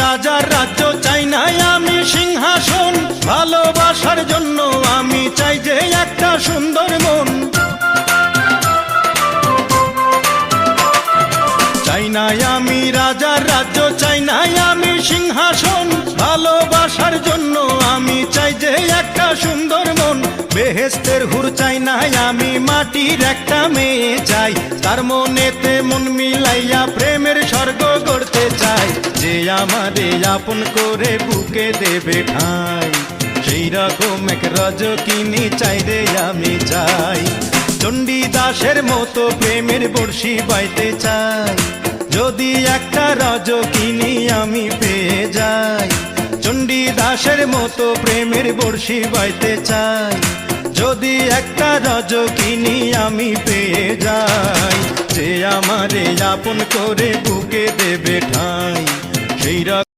রাজার রাজ্য চাই না আমি সিংহাসন, ভালোবাসার জন্য আমি চাই যে একটা সুন্দর মন। চাই না আমি রাজার রাজ্য, চাই না আমি সিংহাসন, ভালোবাসার জন্য আমি চাই যে একটা সুন্দর মন। বেহেশতের হুর চাই না আমি, মাটির একটা মেয়ে চাই, তার মনেতে মন মিলাইয়া প্রেমের স্বর্গ গড়তে চাই। যে আমারে আপন করে বুকে দেবে ঠাঁই, সেই রকম এক রজকিনী চাই রে আমি চাই। চণ্ডীদাসের মতো প্রেমের বর্ষি বাইতে চাই, যদি একটা রজকিনী আমি পেয়ে যাই। চণ্ডীদাসের মতো প্রেমের বর্ষি বাইতে চাই, যদি একটা রজকিনী আমি পেয়ে যাই। যে আমারে আপন করে বুকে দেবে ঠাঁই, সেই